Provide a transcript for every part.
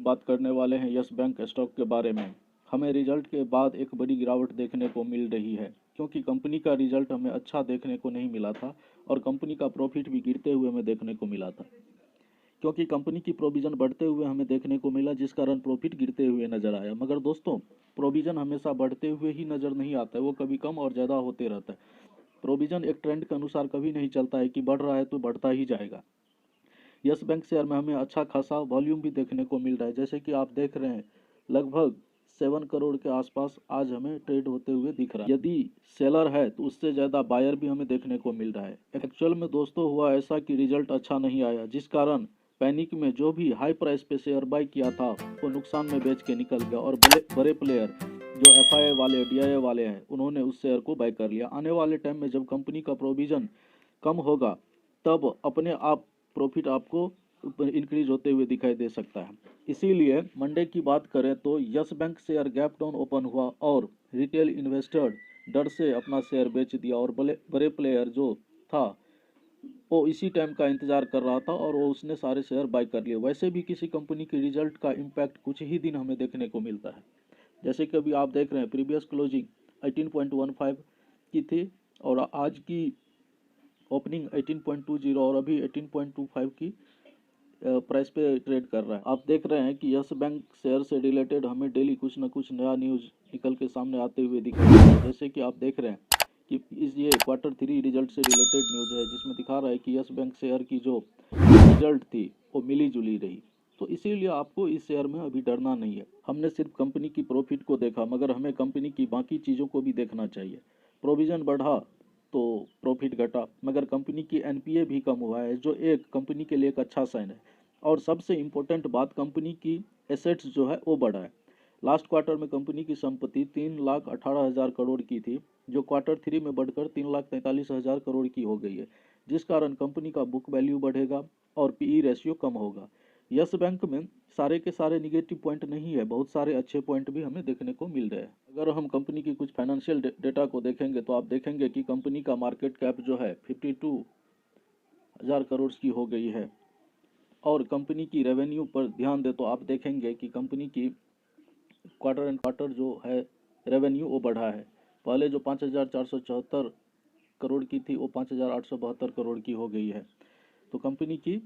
बात करने वाले हैं यस बैंक स्टॉक के बारे में। हमें रिजल्ट के बाद एक बड़ी गिरावट देखने को मिल रही है क्योंकि कंपनी का रिजल्ट हमें अच्छा देखने को नहीं मिला था और कंपनी का प्रॉफिट भी गिरते हुए हमें देखने को मिला था, क्योंकि कंपनी की प्रोविज़न बढ़ते हुए हमें देखने को मिला जिस कारण प्रॉफिट गिरते हुए नज़र आया। मगर दोस्तों, प्रोविज़न हमेशा बढ़ते हुए ही नज़र नहीं आता है, वो कभी कम और ज़्यादा होते रहता है। प्रोविज़न एक ट्रेंड के अनुसार कभी नहीं चलता है कि बढ़ रहा है तो बढ़ता ही जाएगा। यस बैंक शेयर में हमें अच्छा खासा वॉल्यूम भी देखने को मिल रहा है, जैसे कि आप देख रहे हैं लगभग 7 करोड़ के आसपास आज हमें ट्रेड होते हुए दिख रहा है। यदि सेलर है तो उससे ज़्यादा बायर भी हमें देखने को मिल रहा है। एक्चुअल में दोस्तों हुआ ऐसा कि रिजल्ट अच्छा नहीं आया, जिस कारण पैनिक में जो भी हाई प्राइस पे शेयर बाय किया था वो नुकसान में बेच के निकल गया और बड़े प्लेयर जो एफआईआई वाले डीआईआई वाले हैं उन्होंने उस शेयर को बाय कर लिया। आने वाले टाइम में जब कंपनी का प्रोविज़न कम होगा तब अपने आप प्रॉफिट आपको इंक्रीज होते हुए दिखाई दे सकता है। इसीलिए मंडे की बात करें तो yes bank share gap down open हुआ और रिटेल इन्वेस्टर डर से अपना शेयर बेच दिया और बड़े प्लेयर जो था वो इसी टाइम का इंतजार कर रहा था और वो उसने सारे शेयर बाय कर लिए। वैसे भी किसी कंपनी की रिजल्ट का इम्पैक्ट कुछ ही दिन हमें देखने को मिलता है, जैसे कि अभी आप देख रहे हैं प्रीवियस क्लोजिंग 18.15 की थी और आज की ओपनिंग 18.20 और अभी 18.25 की प्राइस पे ट्रेड कर रहा है। आप देख रहे हैं कि यस बैंक शेयर से रिलेटेड हमें डेली कुछ ना कुछ नया न्यूज़ निकल के सामने आते हुए दिखाई दे रहा है, जैसे कि आप देख रहे हैं कि ये Q3 रिजल्ट से रिलेटेड न्यूज़ है जिसमें दिखा रहा है कि यस बैंक शेयर की जो रिजल्ट थी वो मिली जुली रही। तो इसीलिए आपको इस शेयर में अभी डरना नहीं है। हमने सिर्फ कंपनी की प्रॉफिट को देखा, मगर हमें कंपनी की बाकी चीज़ों को भी देखना चाहिए। प्रोविज़न बढ़ा तो प्रॉफिट घटा, मगर कंपनी की एनपीए भी कम हुआ है, जो एक कंपनी के लिए एक अच्छा साइन है। और सबसे इम्पोर्टेंट बात, कंपनी की एसेट्स जो है वो बढ़ा है। लास्ट क्वार्टर में कंपनी की संपत्ति 3,18,000 करोड़ की थी, जो Q3 में बढ़कर 3,43,000 करोड़ की हो गई है, जिस कारण कंपनी का बुक वैल्यू बढ़ेगा और पीई रेशियो कम होगा। यस बैंक में सारे के सारे निगेटिव पॉइंट नहीं है, बहुत सारे अच्छे पॉइंट भी हमें देखने को मिल रहे हैं। अगर हम कंपनी की कुछ फाइनेंशियल डेटा को देखेंगे तो आप देखेंगे कि कंपनी का मार्केट कैप जो है 52,000 करोड़ की हो गई है और कंपनी की रेवेन्यू पर ध्यान दे तो आप देखेंगे कि कंपनी की क्वार्टर एंड क्वार्टर जो है रेवेन्यू वो बढ़ा है। पहले जो 5,474 करोड़ की थी वो 5,872 करोड़ की हो गई है, तो कंपनी की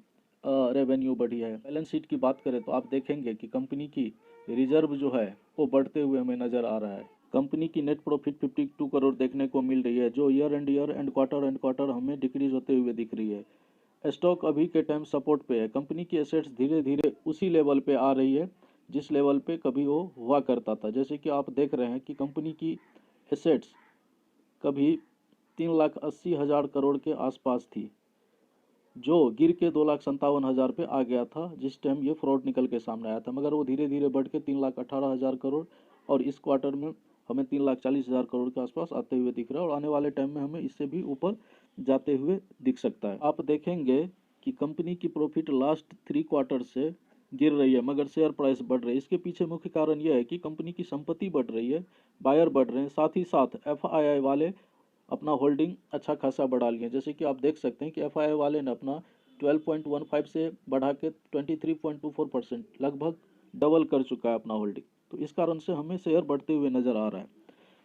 रेवेन्यू बढ़ी है। बैलेंस शीट की बात करें तो आप देखेंगे कि कंपनी की रिजर्व जो है वो बढ़ते हुए हमें नज़र आ रहा है। कंपनी की नेट प्रॉफिट 52 करोड़ देखने को मिल रही है, जो ईयर एंड क्वार्टर हमें डिक्रीज होते हुए दिख रही है। स्टॉक अभी के टाइम सपोर्ट पे है। कंपनी की एसेट्स धीरे धीरे उसी लेवल पे आ रही है जिस लेवल पे कभी वो हुआ करता था, जैसे कि आप देख रहे हैं कि कंपनी की एसेट्स कभी 3,80,000 करोड़ के आसपास थी, जो गिर के 2,57,000 पे आ गया था जिस टाइम ये फ्रॉड निकल के सामने आया था, मगर वो धीरे धीरे बढ़ के 3,18,000 करोड़ और इस क्वार्टर में हमें 3,40,000 करोड़ के आसपास आते हुए दिख रहा है और आने वाले टाइम में हमें इससे भी ऊपर जाते हुए दिख सकता है। आप देखेंगे कि कंपनी की प्रॉफिट लास्ट 3 क्वार्टर से गिर रही है मगर शेयर प्राइस बढ़ रही है। इसके पीछे मुख्य कारण यह है कि कंपनी की संपत्ति बढ़ रही है, बायर बढ़ रहे हैं, साथ ही साथ एफआईआई वाले अपना होल्डिंग अच्छा खासा बढ़ा लिए। जैसे कि आप देख सकते हैं कि एफआईआई वाले ने अपना 12.15 से बढ़ा के 23.24% लगभग डबल कर चुका है अपना होल्डिंग, तो इस कारण से हमें शेयर बढ़ते हुए नज़र आ रहा है।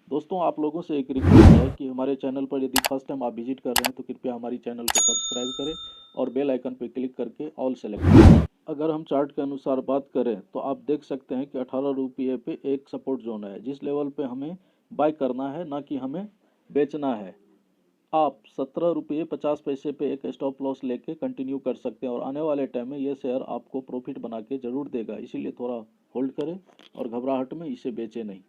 दोस्तों, आप लोगों से एक रिक्वेस्ट है कि हमारे चैनल पर यदि फर्स्ट टाइम आप विजिट कर रहे हैं तो कृपया हमारी चैनल को सब्सक्राइब करें और बेल आइकन पर क्लिक करके ऑल सेलेक्ट करें। अगर हम चार्ट के अनुसार बात करें तो आप देख सकते हैं कि 18 रुपये पे एक सपोर्ट जोन है, जिस लेवल पे हमें बाय करना है, ना कि हमें बेचना है। आप 17 रुपये 50 पैसे पे एक स्टॉप लॉस लेके कंटिन्यू कर सकते हैं और आने वाले टाइम में ये शेयर आपको प्रॉफिट बना के ज़रूर देगा, इसीलिए थोड़ा होल्ड करें और घबराहट में इसे बेचें नहीं।